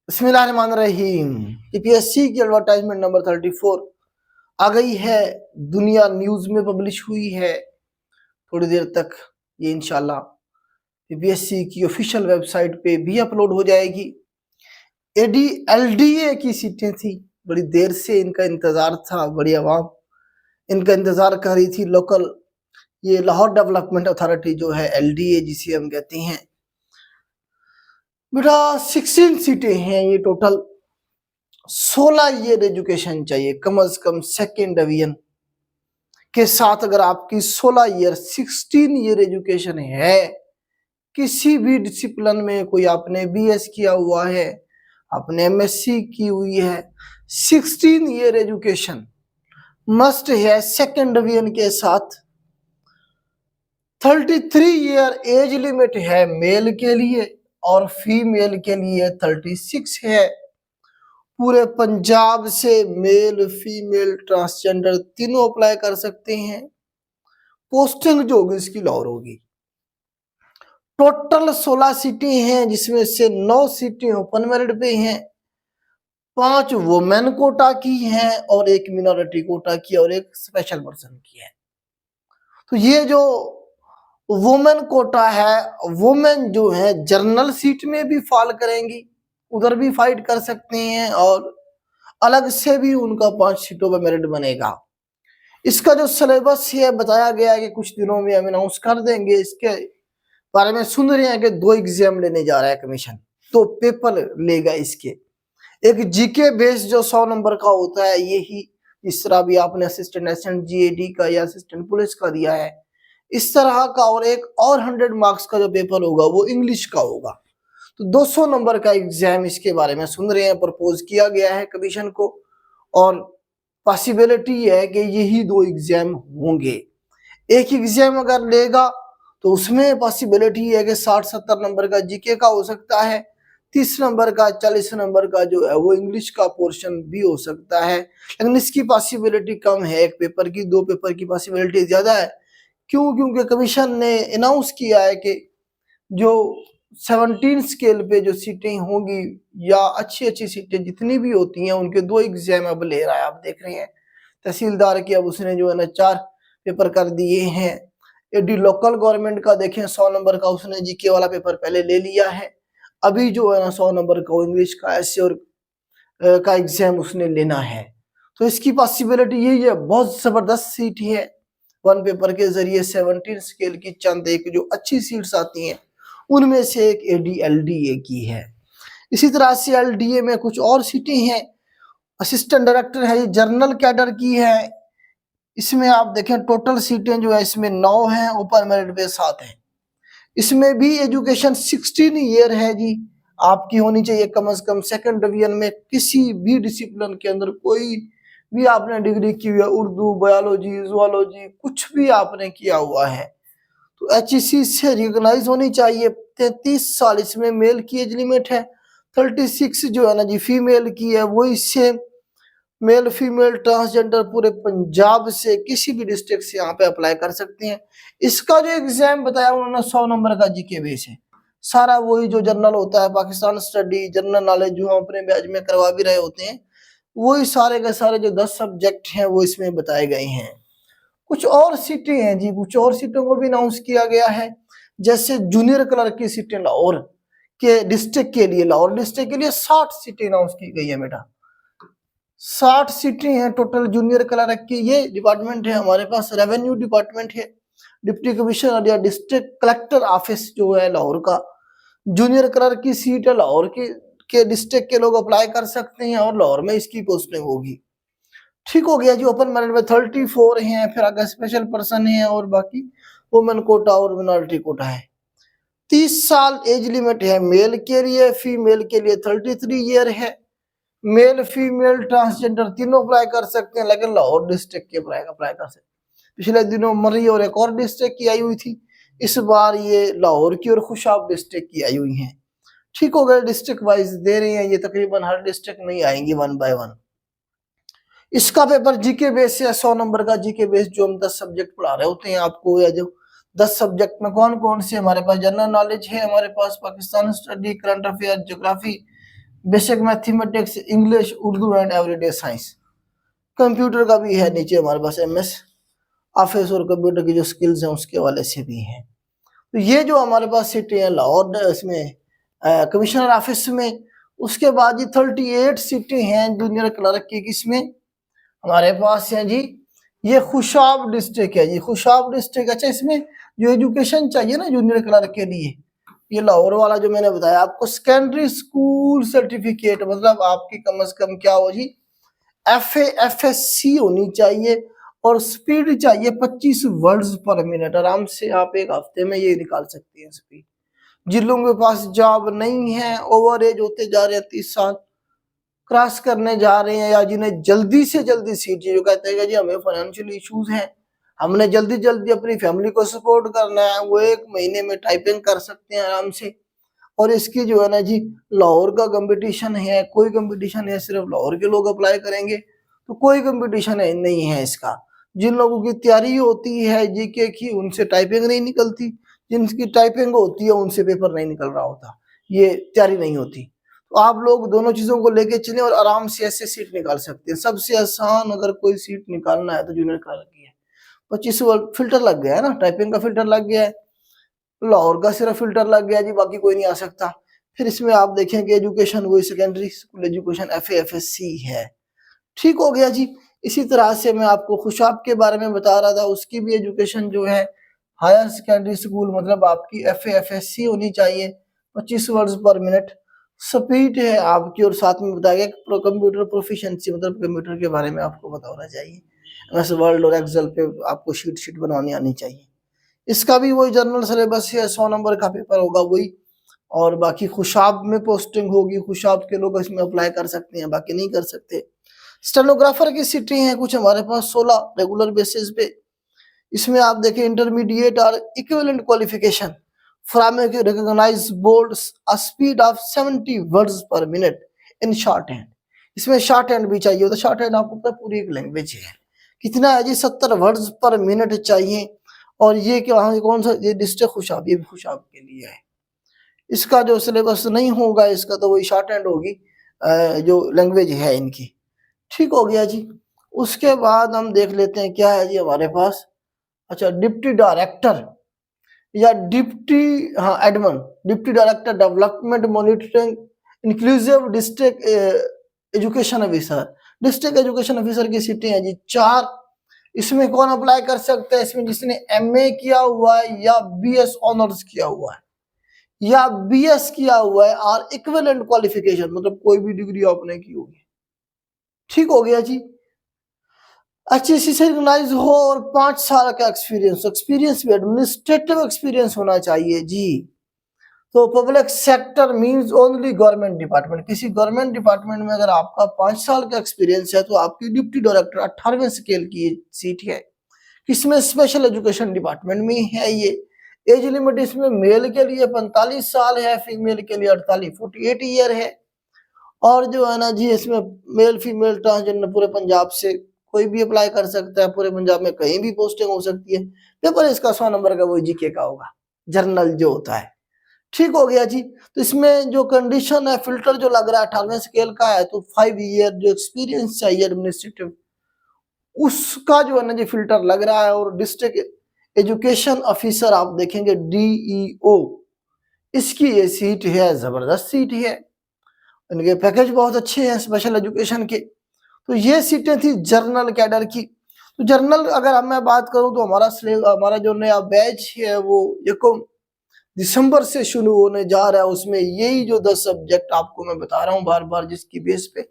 बिस्मिल्लाहिर्रहमानिर्रहीम। यूपीएससी की advertisement number 34 आ गई है, दुनिया न्यूज़ में पब्लिश हुई है। थोड़ी देर तक ये इंशाल्लाह यूपीएससी की ऑफिशियल वेबसाइट पे भी अपलोड हो जाएगी। एलडीए की सीटें थी, बड़ी देर से इनका इंतज़ार था, बड़ी आवाम इनका इंतज़ार कर रही थी। लोकल ये लाहौर डेवलपमेंट अथॉरिटी जो है एलडीए जिसे हम कहते हैं बेटा, 16 सीटें हैं ये टोटल। 16 ईयर एजुकेशन चाहिए कम से कम सेकेंड डिवीजन के साथ। अगर आपकी 16 ईयर एजुकेशन है, किसी भी डिसिप्लिन में, कोई आपने बीएस किया हुआ है, आपने एमएससी की हुई है, 16 ईयर एजुकेशन मस्ट है सेकेंड डिवीजन के साथ। 33 ईयर एज लिमिट है मेल के लिए और फीमेल के लिए 36 है। पूरे पंजाब से मेल फीमेल ट्रांसजेंडर तीनों अप्लाई कर सकते हैं। पोस्टिंग जो होगी इसकी लाहौर होगी। टोटल 16 सीटें हैं, जिसमें से 9 सीटें ओपन मेरिट पे हैं, 5 वुमेन कोटा की हैं और 1 मिनॉरिटी कोटा की और 1 स्पेशल पर्सन की है। तो ये जो वुमेन कोटा है, वुमेन जो है जनरल सीट में भी फॉल करेंगी, उधर भी फाइट कर सकते हैं और अलग से भी उनका 5 सीटों पर मेरिट बनेगा। इसका जो सिलेबस है बताया गया है कि कुछ दिनों में हम अनाउंस कर देंगे। इसके बारे में सुन रहे हैं कि 2 एग्जाम लेने जा रहा है कमीशन, 2 पेपर लेगा इसके। एक जीके बेस जो 100 नंबर का होता है, यही इस तरह भी आपने असिस्टेंट एसएससी जीएडी का या असिस्टेंट पुलिस का दिया है, इस तरह का। और एक और 100 मार्क्स का जो पेपर होगा वो इंग्लिश का होगा। तो 200 नंबर का एग्जाम इसके बारे में सुन रहे हैं, प्रपोज किया गया है कमीशन को। और पॉसिबिलिटी है कि यही 2 एग्जाम होंगे। एक एग्जाम अगर लेगा तो उसमें पॉसिबिलिटी है कि 60-70 नंबर का जीके का हो सकता है, 30 नंबर का 40 नंबर का जो है वो इंग्लिश का पोर्शन भी हो सकता है। लेकिन इसकी पॉसिबिलिटी कम है, एक पेपर की, 2 पेपर की पॉसिबिलिटी ज्यादा है। क्यों? क्योंकि कमीशन ने अनाउंस किया है कि जो 17 स्केल पे जो सीटें होंगी या अच्छी सीटें जितनी भी होती हैं, उनके 2 एग्जाम अब ले रहा है। आप देख रहे हैं तहसीलदार की अब उसने जो है ना 4 पेपर कर दिए हैं। एडी लोकल गवर्नमेंट का देखें 100 नंबर का उसने जीके वाला पेपर पहले ले लिया है। अभी जो है ना 100 नंबर का इंग्लिश का ऐसे और का एग्जाम उसने लेना है। तो इसकी पॉसिबिलिटी यही है, बहुत जबरदस्त सीट है। 1 पेपर के जरिए 17 स्केल की चंद एक जो अच्छी सीट्स आती हैं उनमें से एक एलडीए की है। इसी तरह से एलडीए में कुछ और सीटें हैं। असिस्टेंट डायरेक्टर है, ये जनरल कैडर की है। इसमें आप देखें टोटल सीटें जो है इसमें 9 हैं, ऊपर मेरिट पे 7 हैं। इसमें भी एजुकेशन 16 ईयर है जी, आपकी होनी चाहिए कम से कम सेकंड डिवीजन में किसी भी डिसिप्लिन के अंदर। कोई भी आपने डिग्री की हुई है, उर्दू, बायोलॉजी, जूलॉजी, कुछ भी आपने किया हुआ है तो एचईसी से रिकॉग्नाइज होनी चाहिए। 33 साल इसमें मेल की एज लिमिट है, 36 जो है ना जी फीमेल की है। वो इससे मेल फीमेल ट्रांसजेंडर पूरे पंजाब से किसी भी डिस्ट्रिक्ट से यहाँ पे अप्लाई कर सकते हैं। इसका जो एग्जाम बताया उन्होंने 100 नंबर का जीके बेस है, सारा वही जो जनरल होता है, पाकिस्तान स्टडी, जनरल नॉलेज जो हम अपने बैच में करवा भी रहे होते हैं, वही सारे के सारे जो 10 सब्जेक्ट हैं वो इसमें बताए गए हैं। कुछ और सीटें हैं जी, कुछ और सीटों को भी अनाउंस किया गया है। जैसे जूनियर क्लर्क की सीटें लाहौर के डिस्ट्रिक्ट के लिए, लाहौर डिस्ट्रिक्ट के लिए 60 सीटें अनाउंस की गई है बेटा। 60 सीटें हैं टोटल जूनियर क्लर्क की। ये डिपार्टमेंट है हमारे पास, रेवेन्यू डिपार्टमेंट है, डिप्टी कमिश्नर या डिस्ट्रिक्ट कलेक्टर ऑफिस जो है लाहौर का। जूनियर क्लर्क की सीट है लाहौर के डिस्ट्रिक्ट के लोग अप्लाई कर सकते हैं और लाहौर में इसकी पोस्टिंग होगी। ठीक हो गया जी। ओपन मेरिट में 34 हैं, फिर आगे स्पेशल पर्सन है और बाकी वुमेन कोटा और मिनॉरिटी कोटा है। 30 साल एज लिमिट है मेल के लिए, फीमेल के लिए 33 ईयर है। मेल फीमेल ट्रांसजेंडर तीनों अप्लाई कर सकते हैं, लेकिन लाहौर डिस्ट्रिक्ट के अप्लाई कर सकते हैं। पिछले दिनों मरी और एक और डिस्ट्रिक्ट की आई हुई थी, इस बार ये लाहौर की और खुशाब डिस्ट्रिक्ट की आई हुई हैं। ठीक हो गए, डिस्ट्रिक्ट वाइज दे रहे हैं ये, तकरीबन हर डिस्ट्रिक्ट में ही आएंगी 1 बाय 1। इसका पेपर जीके बेस है, 100 नंबर का जीके बेस, जो हम 10 सब्जेक्ट पढ़ा रहे होते हैं आपको, या जो 10 सब्जेक्ट में कौन कौन से हमारे पास जनरल नॉलेज है, हमारे पास Pakistan study, current affair, geography, basic mathematics, English, Urdu and everyday science. Computer का भी है नीचे हमारे पास MS ऑफिस और कंप्यूटर की जो स्किल्स हैं उसके वाले से भी है। तो ये जो हमारे पास सीटें हैं लाहौर इसमें कमिश्नर ऑफिस में। उसके बाद जी 38 सीटें हैं जूनियर क्लर्क की किसमें हमारे पास है जी, ये खुशाब डिस्ट्रिक्ट है जी, खुशाब डिस्ट्रिक्ट। अच्छा, इसमें जो एजुकेशन चाहिए ना जूनियर क्लर्क के लिए, ये लाहौर वाला जो मैंने बताया आपको, सेकेंडरी स्कूल सर्टिफिकेट, मतलब आपकी कम से कम क्या हो जी, FA FSC होनी चाहिए और स्पीड चाहिए 25 वर्ड्स पर मिनट। आराम से आप एक हफ्ते में ये निकाल सकते हैं स्पीड। जिन लोगों के पास जॉब नहीं है, ओवर एज होते जा रहे हैं, 30 साल क्रॉस करने जा रहे हैं, या जिन्हें जल्दी से जल्दी सीट चाहिए, जो कहते हैं कि जी हमें फाइनेंशियल इश्यूज हैं, हमने जल्दी जल्दी अपनी फैमिली को सपोर्ट करना है, वो 1 महीने में टाइपिंग कर सकते हैं आराम से। और इसकी जो है ना जी, लाहौर का कंपटीशन है, कोई कंपटीशन है सिर्फ लाहौर के लोग अप्लाई करेंगे, तो कोई कंपटीशन है नहीं है इसका। जिन लोगों की तैयारी होती है GK की, उनसे टाइपिंग नहीं निकलती, जिनकी टाइपिंग होती है उनसे पेपर नहीं निकल रहा होता, ये तैयारी नहीं होती। तो आप लोग दोनों चीजों को लेके चलें और आराम से ऐसे सीट निकाल सकते हैं। सबसे आसान अगर कोई सीट निकालना है तो जूनियर क्लर्क की है। 25 फिल्टर लग गया है ना, टाइपिंग का फिल्टर लग गया है, लाहौर का सिर्फ फिल्टर लग गया जी, बाकी कोई नहीं आ सकता। फिर इसमें आप देखेंगे एजुकेशन वही secondary school education FA FSC है। ठीक हो गया जी। इसी तरह से मैं आपको खुशाब के बारे में बता रहा था, उसकी भी एजुकेशन जो है हायर सेकेंडरी स्कूल, मतलब आपकी FA FSC होनी चाहिए, 25 वर्ड्स पर मिनट स्पीड है आपकी। और साथ में बताया गया कंप्यूटर प्रोफिशिएंसी, मतलब कंप्यूटर के बारे में आपको पता होना चाहिए, MS वर्ड और एक्सेल पे आपको शीट बनानी आनी चाहिए। इसका भी वही जनरल सिलेबस है, 100 नंबर का पेपर होगा वही। और बाकी खुशाब में पोस्टिंग होगी, खुशाब के लोग इसमें अप्लाई कर सकते हैं, बाकी नहीं कर सकते। स्टेनोग्राफर की सीटें हैं कुछ हमारे पास 16 रेगुलर बेसिस पे। इसमें आप देखें इंटरमीडिएट और equivalent qualification from recognised board a speed of 70 words per minute in shorthand. इसमें शॉर्ट हैंड भी चाहिए होता है, शॉर्ट हैंड आपको पता पूरी एक लैंग्वेज है। कितना है जी, 70 वर्ड्स पर मिनट चाहिए। और ये क्या, कौन सा, ये डिस्ट्रिक्ट खुशाब, ये भी खुशाब के लिए है। इसका जो सिलेबस नहीं होगा इसका, तो वही शॉर्ट हैंड होगी जो लैंग्वेज है इनकी। ठीक हो गया जी। उसके बाद हम देख लेते हैं क्या है जी हमारे पास। अच्छा, डिप्टी डायरेक्टर या डिप्टी, हाँ Edmund, deputy director development monitoring inclusive district education officer. District education officer की सीटें हैं जी 4। इसमें कौन अप्लाई कर सकता है, इसमें जिसने MA किया हुआ है या BS ऑनर्स किया हुआ है या BS किया हुआ है और इक्विवेलेंट क्वालिफिकेशन, मतलब कोई भी डिग्री आपने की होगी। ठीक हो गया जी। HSC से रिकॉग्नाइज हो और 5 साल का एक्सपीरियंस भी एडमिनिस्ट्रेटिव एक्सपीरियंस होना चाहिए जी। तो public sector means only government department, किसी गवर्नमेंट डिपार्टमेंट में अगर आपका 5 साल का एक्सपीरियंस है तो आपकी डिप्टी डायरेक्टर 18वें स्केल की सीट है। किसमें, स्पेशल एजुकेशन डिपार्टमेंट में है ये। एज लिमिट इसमें मेल के लिए 45 साल है, फीमेल के लिए 48 ईयर है। और जो है ना जी, इसमें मेल फीमेल ट्रांसजेंडर पूरे पंजाब से कोई भी अप्लाई कर सकता है, पूरे पंजाब में कहीं भी पोस्टिंग हो सकती है। पेपर इसका 100 नंबर का वही GK का होगा, जर्नल जो होता है। ठीक हो गया जी। तो इसमें जो कंडीशन है, फिल्टर जो लग रहा है 18वें स्केल का है, तो 5 ईयर जो एक्सपीरियंस चाहिए एडमिनिस्ट्रेटिव, उसका जो है ना जी फिल्टर लग रहा है। और डिस्ट्रिक्ट एजुकेशन ऑफिसर आप देखेंगे DEO, इसकी ये सीट है, जबरदस्त सीट है, इनके पैकेज बहुत अच्छे हैं स्पेशल एजुकेशन के। तो ये सीटें थी जर्नल कैडर की। तो जर्नल अगर मैं बात करूं तो हमारा जो नया बैच है वो 1 दिसंबर से शुरू होने जा रहा है। उसमें यही जो 10 सब्जेक्ट आपको मैं बता रहा हूँ बार बार, जिसकी बेस पे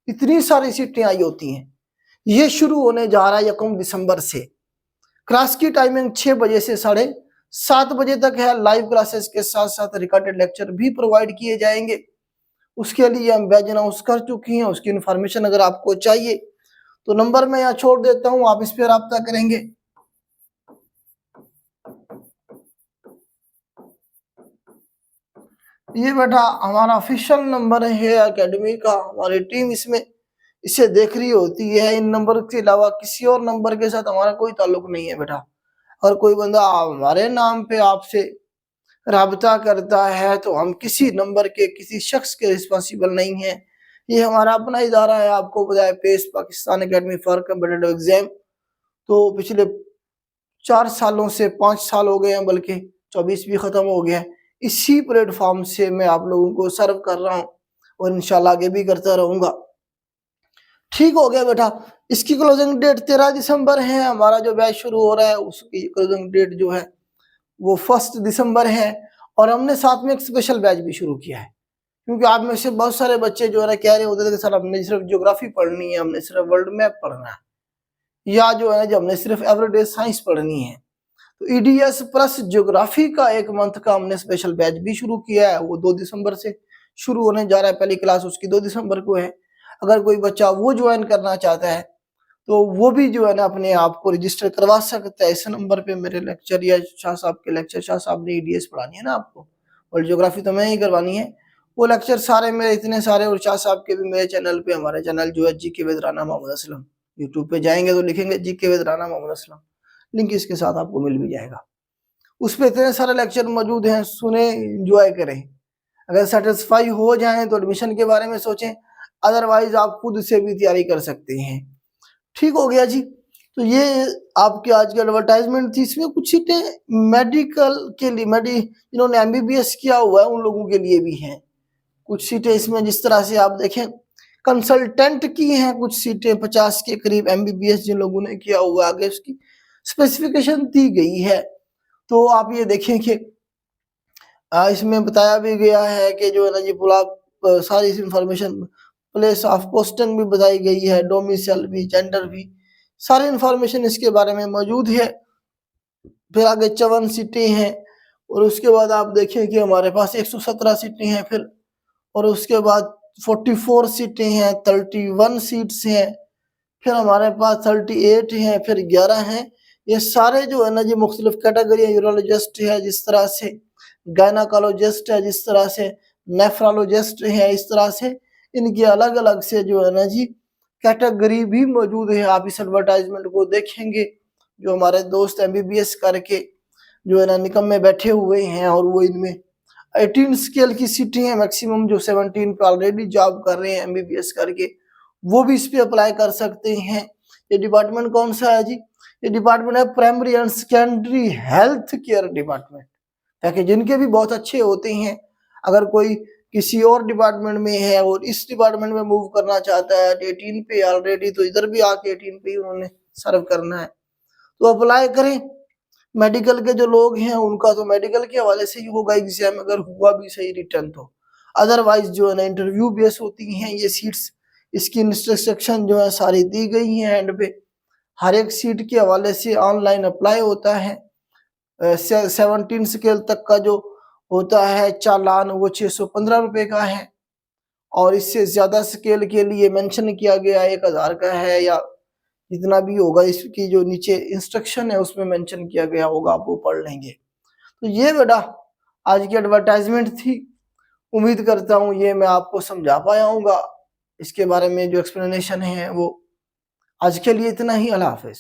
इतनी सारी सीटें आई होती हैं, ये शुरू होने जा रहा है 1 दिसंबर से। क्लास की टाइमिंग 6 बजे से 7:30 बजे तक है। लाइव क्लासेस के साथ साथ रिकॉर्डेड लेक्चर भी प्रोवाइड किए जाएंगे। उसके लिए हम बैच अनाउंस कर चुकी हैं, उसकी इन्फॉर्मेशन अगर आपको चाहिए तो नंबर मैं यहाँ छोड़ देता हूँ, आप इस पर रब्ता करेंगे। ये बेटा हमारा ऑफिशियल नंबर है एकेडमी का, हमारी टीम इसमें इसे देख रही होती है। इन नंबर के अलावा किसी और नंबर के साथ हमारा कोई ताल्लुक नहीं है बेटा। और कोई बंदा हमारे नाम पे आपसे राबता करता है तो हम किसी नंबर के किसी शख्स के रिस्पॉन्सिबल नहीं है। ये हमारा अपना इदारा है। आपको बताया PACE Pakistan academy for competitive exam, तो पिछले 4 सालों से 5 साल हो गए हैं, बल्कि 24 भी खत्म हो गया है। इसी प्लेटफॉर्म से मैं आप लोगों को सर्व कर रहा हूँ और इंशाल्लाह आगे भी करता रहूंगा। ठीक हो गया बेटा। इसकी क्लोजिंग डेट 13 दिसंबर है। हमारा जो बैच शुरू हो रहा है उसकी क्लोजिंग डेट जो है वो 1 दिसंबर है। और हमने साथ में एक स्पेशल बैच भी शुरू किया है, क्योंकि आप में से बहुत सारे बच्चे जो है कह रहे होते थे कि सर हमने सिर्फ ज्योग्राफी पढ़नी है, हमने सिर्फ वर्ल्ड मैप पढ़ना है, या जो है हमने सिर्फ एवरीडे साइंस पढ़नी है। तो ईडीएस प्लस ज्योग्राफी का 1 मंथ का हमने स्पेशल बैच भी शुरू किया है। वो 2 दिसंबर से शुरू होने जा रहा है। पहली क्लास उसकी 2 दिसंबर को है। अगर कोई बच्चा वो ज्वाइन करना चाहता है तो वो भी जो है ना अपने आप को रजिस्टर करवा सकता है। इस नंबर पे मेरे लेक्चर या शाह साहब के लेक्चर, शाह साहब ने ईडीएस पढ़ानी है ना आपको, वर्ल्ड ज्योग्राफी तो मैं ही करवानी है, वो लेक्चर सारे मेरे इतने सारे, और शाह साहब के भी मेरे चैनल पे, हमारे चैनल जो है GK with Rana Mohammad Aslam, YouTube पे जाएंगे तो लिखेंगे GK with Rana Mohammad Aslam, link इसके साथ आपको मिल भी जाएगा। उस पर इतने सारे लेक्चर मौजूद हैं, सुने, इंजॉय करें। अगर सेटिस्फाई हो जाए तो एडमिशन के बारे में सोचें, अदरवाइज आप खुद से भी तैयारी कर सकते हैं। ठीक हो गया जी। तो ये आपकी आज की एडवर्टाइजमेंट थी। इसमें कुछ सीटें मेडिकल के लिए, जिन्होंने एमबीबीएस किया हुआ है उन लोगों के लिए भी हैं। कुछ सीटें इसमें जिस तरह से आप देखें कंसल्टेंट की हैं, कुछ सीटें 50 के करीब एमबीबीएस जिन लोगों ने किया हुआ है, आगे उसकी स्पेसिफिकेशन दी गई है। तो आप ये देखें कि इसमें बताया भी गया है कि जो है ना जी पूरा सारी इंफॉर्मेशन, प्लेस ऑफ पोस्टिंग भी बताई गई है, डोमिसाइल भी, जेंडर भी, सारी इंफॉर्मेशन इसके बारे में मौजूद है। फिर आगे 54 सीटें हैं, और उसके बाद आप देखें कि हमारे पास 117 सीटें हैं फिर, और उसके बाद 44 सीटें हैं, 31 सीट्स हैं, फिर हमारे पास 38 हैं, फिर 11 हैं। ये सारे जो है ना जी मुख्तलिफ कैटेगरी है। यूरोलॉजिस्ट है जिस तरह से, गायनाकोलॉजिस्ट है जिस तरह से, नेफ्रोलॉजिस्ट है इस तरह से, इनकी अलग अलग से जो है ना जी कैटेगरी भी मौजूद है। आप इस एडवर्टाइजमेंट को देखेंगे, जो हमारे दोस्त एमबीबीएस करके जो है ना निकम्मे बैठे हुए हैं, और वो इनमें 18 स्केल की सीटें हैं मैक्सिमम, जो 17 पे ऑलरेडी जॉब कर रहे हैं एमबीबीएस करके, वो भी इस पे अप्लाई कर सकते हैं। ये डिपार्टमेंट कौन सा है जी? ये डिपार्टमेंट है primary and secondary health care department, ताकि जिनके भी बहुत अच्छे होते हैं। अगर कोई किसी और डिपार्टमेंट में है और इस डिपार्टमेंट में मूव करना चाहता है 18 पे ऑलरेडी, तो इधर भी आके 18 पे ही उन्होंने सर्व करना है, तो अप्लाई करें। मेडिकल के जो लोग हैं उनका तो मेडिकल के हवाले से ही होगा एग्जाम, अगर हुआ भी सही रिटर्न तो। अदरवाइज जो है ना इंटरव्यू बेस होती हैं ये सीट्स। इसकी इंस्ट्रक्शन जो है सारी दी गई हैं एंड पे। हर एक सीट के हवाले से ऑनलाइन अप्लाई होता है। 17 स्केल तक का जो होता है चालान वो 615 रुपए का है, और इससे ज्यादा स्केल के लिए मेंशन किया गया 1000 का है, या जितना भी होगा इसकी जो नीचे इंस्ट्रक्शन है उसमें मेंशन किया गया होगा, आप वो पढ़ लेंगे। तो ये बेटा आज की एडवर्टाइजमेंट थी। उम्मीद करता हूँ ये मैं आपको समझा पाया हूँगा। इसके बारे में जो एक्सप्लेनेशन है वो आज के लिए इतना ही। अल्लाह हाफिज।